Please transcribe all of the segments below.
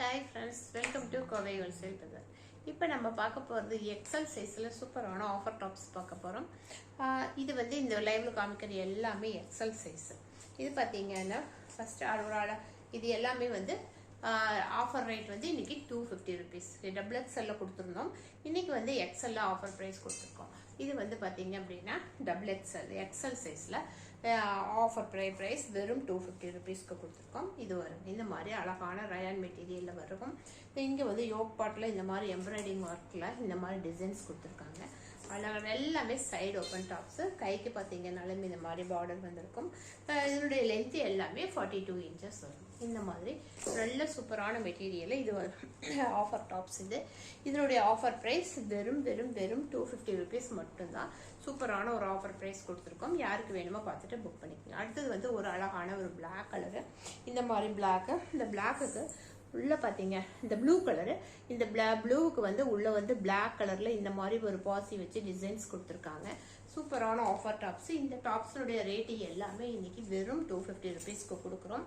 Hi friends, welcome to Kovai Wholesale Bazaar. இப்போ நம்ம பார்க்க போகிறது எக்ஸல் சைஸில் சூப்பரான ஆஃபர் டாப்ஸ் பார்க்க போகிறோம். இது வந்து இந்த லைவ்ல காமிக்கிற எல்லாமே எக்ஸல் சைஸ். இது பார்த்தீங்கன்னா ஃபர்ஸ்ட் அரோரால இது எல்லாமே வந்து ஆஃபர் ரேட் வந்து இன்னைக்கு 250 rupees. டபுள் எக்ஸ்எல்ல கொடுத்துருந்தோம். இன்னைக்கு வந்து எக்ஸ்எல்ல ஆஃபர் ப்ரைஸ் கொடுத்துருக்கோம். இது வந்து பார்த்தீங்க அப்படின்னா டபுள் எக்ஸ்எல் சைஸில் ஆஃபர் ப்ரைஸ் வெறும் 250 rupeesக்கு கொடுத்துருக்கோம். இது வரும் இந்த மாதிரி அழகான ரயான் மெட்டீரியலில் வரும். இங்கே வந்து யோக் பாட்டில் இந்த மாதிரி எம்ப்ராய்டிங் ஒர்க்கில் இந்த மாதிரி டிசைன்ஸ் கொடுத்துருக்காங்க. அதில் எல்லாமே சைடு ஓப்பன் டாப்ஸு. கைக்கு பார்த்தீங்கன்னாலும் இந்த மாதிரி பார்டர் வந்திருக்கும். இதனுடைய லென்த்து எல்லாமே 42 inches வரும். இந்த மாதிரி நல்ல சூப்பரான மெட்டீரியல். இது ஆஃபர் டாப்ஸ். இதனுடைய ஆஃபர் ப்ரைஸ் வெறும் 250 rupees மட்டும்தான். சூப்பரான ஒரு ஆஃபர் ப்ரைஸ் கொடுத்துருக்கோம். யாருக்கு வேணுமோ பார்த்துட்டு புக் பண்ணிக்கோங்க. அடுத்தது வந்து ஒரு அழகான ஒரு பிளாக் கலரு. இந்த மாதிரி பிளாக்கு, இந்த பிளாக்குக்கு உள்ள பார்த்தீங்க இந்த ப்ளூ கலரு, இந்த ப்ளூவுக்கு வந்து உள்ள வந்து பிளாக் கலர்ல இந்த மாதிரி ஒரு பாசி வச்சு டிசைன்ஸ் கொடுத்துருக்காங்க. சூப்பரான ஆஃபர் டாப்ஸ். இந்த டாப்ஸினுடைய ரேட்டு எல்லாமே இன்னைக்கு வெறும் 250 rupeesக்கு கொடுக்குறோம்.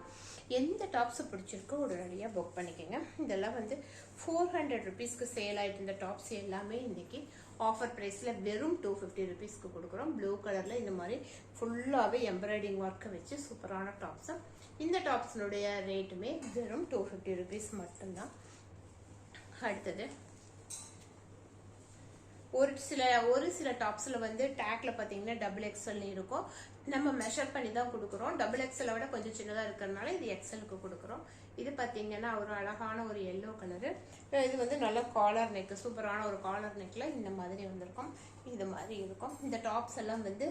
எந்த டாப்ஸ் பிடிச்சிருக்கோ உடனடியாக புக் பண்ணிக்கோங்க. இதெல்லாம் வந்து 400 rupeesக்கு சேல் ஆயிட்டு இந்த டாப்ஸ் எல்லாமே இன்னைக்கு ஆஃபர் ப்ரைஸில் வெறும் 250 rupeesக்கு கொடுக்குறோம். ப்ளூ கலரில் இந்த மாதிரி ஃபுல்லாகவே எம்ப்ராய்டிங் ஒர்க்கை வச்சு சூப்பரான டாப்ஸு. இந்த டாப்ஸினுடைய ரேட்டுமே வெறும் 250 rupees மட்டும்தான். அடுத்தது ஒரு சில டாப்ஸ்ல வந்து டேக்ல பாத்தீங்கன்னா டபுள் எக்ஸ்எல் இருக்கும். நம்ம மெஷர் பண்ணி தான் கொடுக்குறோம். டபுள் எக்ஸ்எல் விட கொஞ்சம் சின்னதா இருக்கிறதுனால இது எக்ஸ்எல்க்கு கொடுக்குறோம். இது பாத்தீங்கன்னா ஒரு அழகான ஒரு எல்லோ கலரு. இது வந்து நல்ல காலர் நெக், சூப்பரான ஒரு காலர் நெக்ல இந்த மாதிரி வந்திருக்கும். இது மாதிரி இருக்கும். இந்த டாப்ஸ் எல்லாம் வந்து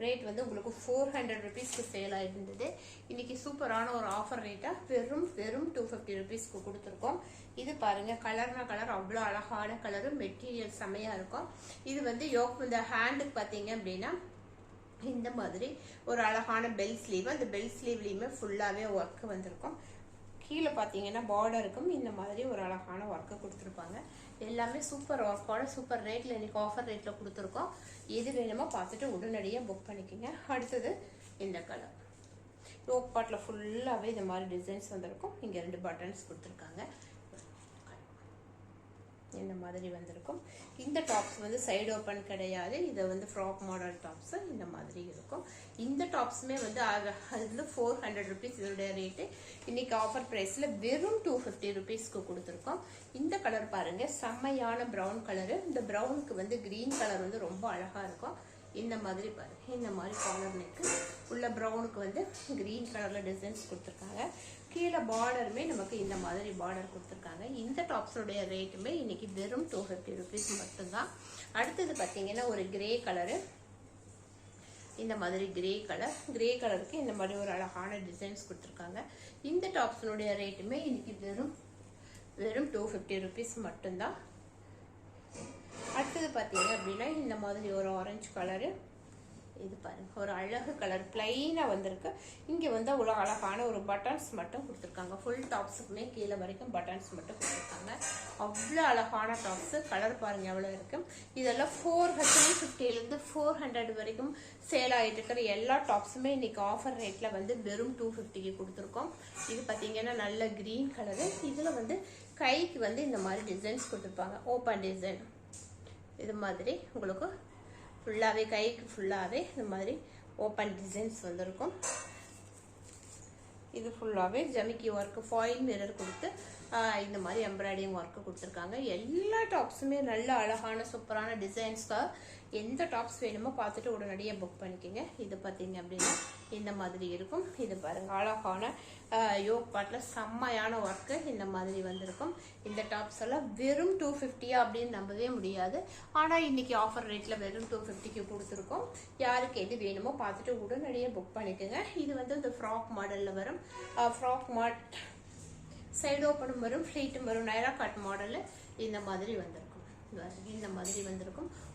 ரேட் வந்து உங்களுக்கு 400 rupeesக்கு சேல் ஆயிருந்தது. இன்னைக்கு சூப்பரான ஒரு ஆஃபர் ரேட்டா வெறும் 250 rupeesக்கு கொடுத்துருக்கோம். இது பாருங்க, கலர்னா கலர் அவ்வளோ அழகான கலரு, மெட்டீரியல் செமையா இருக்கும். இது வந்து இந்த ஹேண்டுக்கு பார்த்தீங்க அப்படின்னா இந்த மாதிரி ஒரு அழகான பெல் ஸ்லீவ். அந்த பெல் ஸ்லீவ்லயுமே ஃபுல்லாவே ஒர்க் வந்திருக்கும். கீழே பார்த்தீங்கன்னா பார்டருக்கும் இந்த மாதிரி ஒரு அழகான ஒர்க்கு கொடுத்துருப்பாங்க. எல்லாமே சூப்பர் ஒர்க்கோட சூப்பர் ரேட்ல இன்னைக்கு ஆஃபர் ரேட்ல கொடுத்துருக்கோம். எது வேணுமோ பார்த்துட்டு உடனடியாக புக் பண்ணிக்கோங்க. அடுத்தது இந்த கலர் யோக் பாட்டில் ஃபுல்லாகவே இந்த மாதிரி டிசைன்ஸ் வந்திருக்கும். இங்கே 2 பட்டன்ஸ் கொடுத்துருக்காங்க. இந்த மாதிரி வந்திருக்கும். இந்த டாப்ஸ் வந்து சைடு ஓப்பன் கிடையாது. இதை வந்து ஃப்ராக் மாடல் டாப்ஸ் இந்த மாதிரி இருக்கும். இந்த டாப்ஸுமே வந்து அது வந்து 400 rupees இதோடைய ரேட்டு. இன்னைக்கு ஆஃபர் ப்ரைஸில் வெறும் 250 rupeesக்கு கொடுத்துருக்கோம். இந்த கலர் பாருங்க, செம்மையான ப்ரௌன் கலரு. இந்த ப்ரௌனுக்கு வந்து கிரீன் கலர் வந்து ரொம்ப அழகா இருக்கும். இந்த மாதிரி பாருங்க, இந்த மாதிரி காலர் நெக்கு உள்ள ப்ரௌனுக்கு வந்து கிரீன் கலர்ல டிசைன்ஸ் கொடுத்துருக்காங்க. கீழே பார்டருமே நமக்கு இந்த மாதிரி பார்டர் கொடுத்துருக்காங்க. இந்த டாப்ஸோடைய ரேட்டுமே இன்னைக்கு வெறும் 250 rupees மட்டும்தான். அடுத்தது பார்த்தீங்கன்னா ஒரு கிரே கலரு. இந்த மாதிரி கிரே கலருக்கு இந்த மாதிரி ஒரு அழகான டிசைன்ஸ் கொடுத்துருக்காங்க. இந்த டாப்ஸினுடைய ரேட்டுமே இன்னைக்கு வெறும் 250 rupees மட்டும்தான். அடுத்தது பார்த்தீங்க அப்படின்னா இந்த மாதிரி ஒரு ஆரஞ்சு கலரு. இது பாருங்க, ஒரு அழகு கலர் பிளைனா வந்திருக்கு. இங்கே வந்து அவ்வளோ அழகான ஒரு பட்டன்ஸ் மட்டும் கொடுத்துருக்காங்க. ஃபுல் டாப்ஸுக்குமே கீழே வரைக்கும் பட்டன்ஸ் மட்டும் கொடுத்துருக்காங்க. அவ்வளோ அழகான டாப்ஸ். கலர் பாருங்க எவ்வளோ இருக்கு. இதெல்லாம் 350 400 வரைக்கும் சேல் ஆகிட்டு இருக்கிற எல்லா டாப்ஸுமே இன்னைக்கு ஆஃபர் ரேட்ல வந்து வெறும் 250க்கு கொடுத்துருக்கோம். இது பார்த்தீங்கன்னா நல்ல கிரீன் கலரு. இதில் வந்து கைக்கு வந்து இந்த மாதிரி டிசைன்ஸ் கொடுத்துருப்பாங்க. ஓப்பன் டிசைன் இது மாதிரி உங்களுக்கு ஃபுல்லாகவே கைக்கு ஃபுல்லாகவே இந்த மாதிரி ஓப்பன் டிசைன்ஸ் வந்திருக்கும். இது ஃபுல்லாகவே ஜமிக்கி ஒர்க்கு, ஃபாயில் மிரர் கொடுத்து இந்த மாதிரி எம்ப்ராய்டிங் ஒர்க்கு கொடுத்துருக்காங்க. எல்லா டாப்ஸுமே நல்ல அழகான சூப்பரான டிசைன்ஸ் தான். எந்த டாப்ஸ் வேணுமோ பார்த்துட்டு உடனடியாக புக் பண்ணிக்கோங்க. இது பார்த்தீங்க அப்படின்னா இந்த மாதிரி இருக்கும். இது பாருங்க, அழகான யோக் பாட்டில் செம்மையான ஒர்க்கு இந்த மாதிரி வந்திருக்கும். இந்த டாப்ஸ் எல்லாம் வெறும் 250 அப்படின்னு நம்பவே முடியாது. ஆனால் இன்னைக்கு ஆஃபர் ரேட்டில் வெறும் 250க்கு கொடுத்துருக்கோம். யாருக்கு எது வேணுமோ பார்த்துட்டு உடனடியாக புக் பண்ணிக்கோங்க. இது வந்து இந்த ஃப்ராக் மாடலில் வரும். ஃப்ராக் சைடு ஓப்பனும் வரும், ஃப்ளீட்டும் வரும். நைரா கட் மாடலில் இந்த மாதிரி வந்திருக்கும்.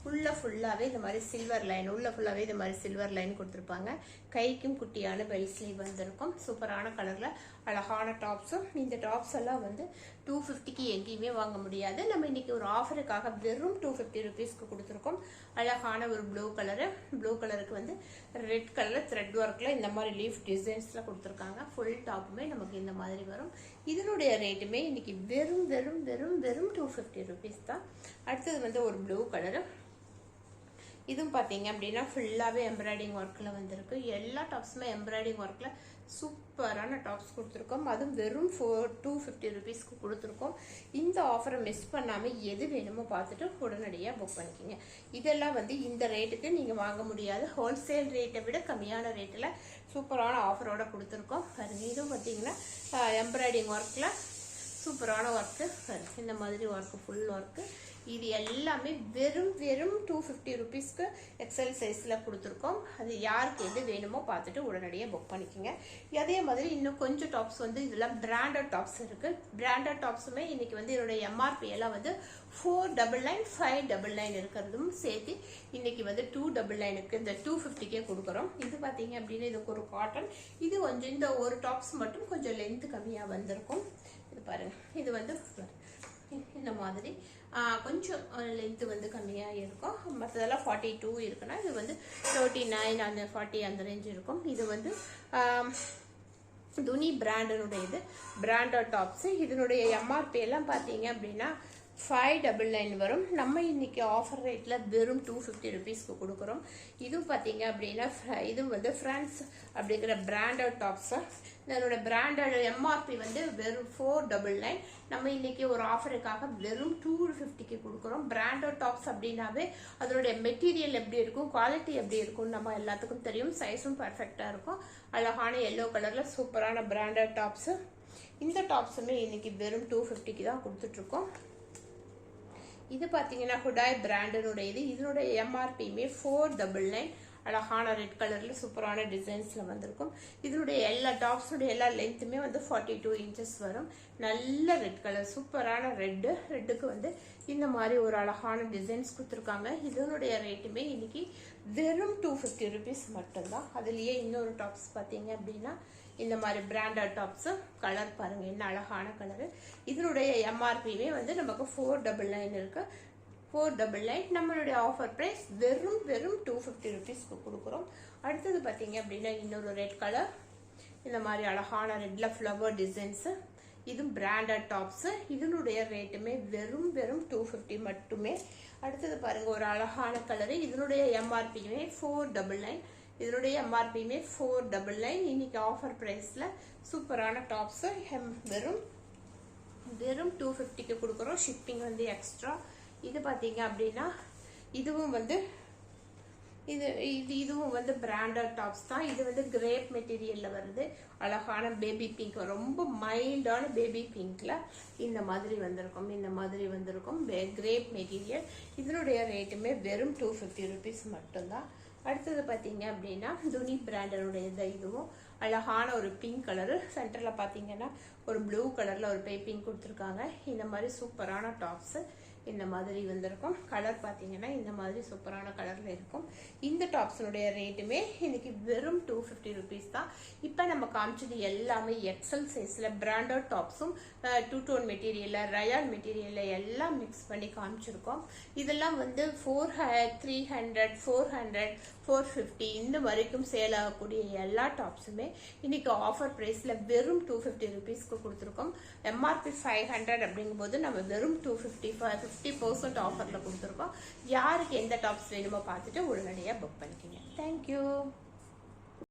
உள்ள ஃபுல்லாகவே இந்த மாதிரி சில்வர் லைன், உள்ள ஃபுல்லாகவே இந்த மாதிரி சில்வர் லைன் கொடுத்துருப்பாங்க. கைக்கும் குட்டியான பெல் ஸ்லீவ் வந்திருக்கும். சூப்பரான கலரில் அழகான டாப்ஸும். இந்த டாப்ஸ் எல்லாம் வந்து 250க்கு எங்கேயுமே வாங்க முடியாது. நம்ம இன்னைக்கு ஒரு ஆஃபருக்காக வெறும் 250 ருபீஸ்க்கு கொடுத்துருக்கோம். அழகான ஒரு ப்ளூ கலரு, ப்ளூ கலருக்கு வந்து ரெட் கலர் த்ரெட் ஒர்க்கில் இந்த மாதிரி லீஃப் டிசைன்ஸில் கொடுத்துருக்காங்க. ஃபுல் டாப்புமே நமக்கு இந்த மாதிரி வரும். இதனுடைய ரேட்டுமே இன்னைக்கு வெறும் வெறும் வெறும் வெறும் 250 ருபீஸ் தான். அடுத்தது வந்து ஒரு ப்ளூ கலரு. இதுவும் பார்த்தீங்க அப்படின்னா ஃபுல்லாகவே எம்ப்ராய்டிங் ஒர்க்கில் வந்திருக்கு. எல்லா டாப்ஸுமே எம்ப்ராய்டிங் ஒர்க்கில் சூப்பரான டாப்ஸ் கொடுத்துருக்கோம். அதுவும் வெறும் 250 ருபீஸ்க்கு கொடுத்துருக்கோம். இந்த ஆஃபரை மிஸ் பண்ணாமல் எது வேணுமோ பார்த்துட்டு உடனடியாக புக் பண்ணிக்கிங்க. இதெல்லாம் வந்து இந்த ரேட்டுக்கு நீங்கள் வாங்க முடியாது. ஹோல்சேல் ரேட்டை விட கம்மியான ரேட்டில் சூப்பரான ஆஃபரோட கொடுத்துருக்கோம். பாருங்க, இதுவும் பார்த்தீங்கன்னா எம்ப்ராய்டிங் ஒர்க்கில் சூப்பரான ஒர்க்கு. இந்த மாதிரி ஒர்க்கு, ஃபுல் ஒர்க்கு. இது எல்லாமே வெறும் வெறும் 250 ருபீஸ்க்கு எக்ஸல் சைஸில் கொடுத்துருக்கோம். அது யாருக்கு எது வேணுமோ பார்த்துட்டு உடனடியாக புக் பண்ணிக்கோங்க. அதே மாதிரி இன்னும் கொஞ்சம் டாப்ஸ் வந்து இதெல்லாம் பிராண்டட் டாப்ஸ் இருக்குது. பிராண்டட் டாப்ஸுமே இன்னைக்கு வந்து இதோட எம்ஆர்பி எல்லாம் வந்து 499, 599 இருக்கிறதும் சேர்த்து இன்னைக்கு வந்து 299க்கு இந்த 250க்கே கொடுக்குறோம். இது பார்த்தீங்க அப்படின்னா இதுக்கு ஒரு காட்டன். இது கொஞ்சம் இந்த ஒரு டாப்ஸ் மட்டும் கொஞ்சம் லென்த்து கம்மியாக வந்திருக்கும். இது பாருங்க, இது வந்து இந்த மாதிரி கொஞ்சம் லென்த்து வந்து கம்மியாக இருக்கும். மற்றதெல்லாம் 42 இருக்குன்னா இது வந்து 39 அந்த 40 அந்த ரேஞ்ச் இருக்கும். இது வந்து துணி பிராண்டனுடைய இது பிராண்டட் டாப்ஸு. இதனுடைய எம்ஆர்பி எல்லாம் பார்த்தீங்க அப்படின்னா 599 வரும். நம்ம இன்னைக்கு ஆஃபர் ரேட்டில் வெறும் 250 ருபீஸ்க்கு கொடுக்குறோம். இதுவும் பார்த்தீங்க அப்படின்னா இது வந்து ஃப்ரான்ஸ் அப்படிங்கிற பிராண்டட் டாப்ஸு. இதனோட பிராண்டட் எம்ஆர்பி வந்து வெறும் 499. நம்ம இன்னைக்கு ஒரு ஆஃபருக்காக வெறும் 250க்கு கொடுக்குறோம். பிராண்டட் டாப்ஸ் அப்படின்னாவே அதனுடைய மெட்டீரியல் எப்படி இருக்கும், குவாலிட்டி எப்படி இருக்கும்னு நம்ம எல்லாத்துக்கும் தெரியும். சைஸும் பர்ஃபெக்டாக இருக்கும். அழகான எல்லோ கலரில் சூப்பரான பிராண்டட் டாப்ஸு. இந்த டாப்ஸுமே இன்னைக்கு வெறும் 250க்கு தான் கொடுத்துட்ருக்கோம். இது பார்த்தீங்கன்னா ஹுடாய் பிராண்டனுடைய இது. இதனுடைய எம்ஆர்பியுமே 499. அழகான ரெட் கலரில் சூப்பரான டிசைன்ஸில் வந்திருக்கும். இதனுடைய எல்லா டாப்ஸுடைய எல்லா லென்த்துமே வந்து 42 இன்ச்சஸ் வரும். நல்ல ரெட் கலர், சூப்பரான ரெட்டுக்கு வந்து இந்த மாதிரி ஒரு அழகான டிசைன்ஸ் கொடுத்துருக்காங்க. இதனுடைய ரேட்டுமே இன்னைக்கு வெறும் 250 ருபீஸ் மட்டும்தான். அதுலேயே இன்னொரு டாப்ஸ் பார்த்தீங்க அப்படின்னா இந்த மாதிரி பிராண்டட் டாப்ஸு. கலர் பாருங்க, என்ன அழகான கலரு. இதனுடைய எம்ஆர்பியுமே வந்து நமக்கு 499 இருக்கு. 499 நம்மளுடைய ஆஃபர் ப்ரைஸ் வெறும் வெறும் 250 ருபீஸ்க்கு கொடுக்குறோம். அடுத்தது பார்த்தீங்க அப்படின்னா இன்னொரு ரெட் கலர். இந்த மாதிரி அழகான ரெட்ல ஃப்ளவர் டிசைன்ஸு. இதுவும் பிராண்டட் டாப்ஸு. இதனுடைய ரேட்டுமே வெறும் வெறும் 250 மட்டுமே. அடுத்தது பாருங்க, ஒரு அழகான கலரு. இதனுடைய எம்ஆர்பியுமே 499. இதனுடைய எம்ஆர்பியுமே 499. இன்னைக்கு ஆஃபர் ப்ரைஸில் சூப்பரான டாப்ஸு வெறும் வெறும் 250க்கு கொடுக்குறோம். ஷிப்பிங் வந்து எக்ஸ்ட்ரா. இது பார்த்தீங்க அப்படின்னா இதுவும் வந்து இதுவும் வந்து பிராண்டட் டாப்ஸ் தான். இது வந்து கிரேப் மெட்டீரியலில் வருது. அழகான பேபி பிங்க், ரொம்ப மைல்டான பேபி பிங்க்ல இந்த மாதிரி வந்திருக்கும். இந்த மாதிரி வந்திருக்கும் கிரேப் மெட்டீரியல். இதனுடைய ரேட்டுமே வெறும் 250 ருபீஸ் மட்டும்தான். அடுத்தது பார்த்தீங்க அப்படின்னா துணி பிராண்டனுடைய இதுவும் அழகான ஒரு பிங்க் கலரு. சென்டரில் பார்த்தீங்கன்னா ஒரு ப்ளூ கலரில் ஒரு பைப்பிங் கொடுத்துருக்காங்க. இந்த மாதிரி சூப்பரான டாப்ஸு இந்த மாதிரி வந்திருக்கும். கலர் பார்த்தீங்கன்னா இந்த மாதிரி சூப்பரான கலரில் இருக்கும். இந்த டாப்ஸினுடைய ரேட்டுமே இன்னைக்கு வெறும் 250 ருபீஸ் தான். இப்போ நம்ம காமிச்சது எல்லாமே எக்ஸல் சைஸில் பிராண்டட் டாப்ஸும் 2 டோன் மெட்டீரியலில், ரயான் மெட்டீரியலில் எல்லாம் மிக்ஸ் பண்ணி காமிச்சிருக்கோம். இதெல்லாம் வந்து 300, 400, 450 இந்த வரைக்கும் சேல் ஆகக்கூடிய எல்லா டாப்ஸுமே இன்னைக்கு ஆஃபர் ப்ரைஸில் வெறும் 250 ருபீஸ்க்கு கொடுத்துருக்கோம். எம்ஆர்பி 500 அப்படிங்கும்போது நம்ம வெறும் 250 50% ஆஃபரில் கொடுத்துருக்கோம். யாருக்கு எந்த டாப்ஸ் வேணுமோ பார்த்துட்டு உடனடியாக புக் பண்ணிக்கோங்க. தேங்க்யூ.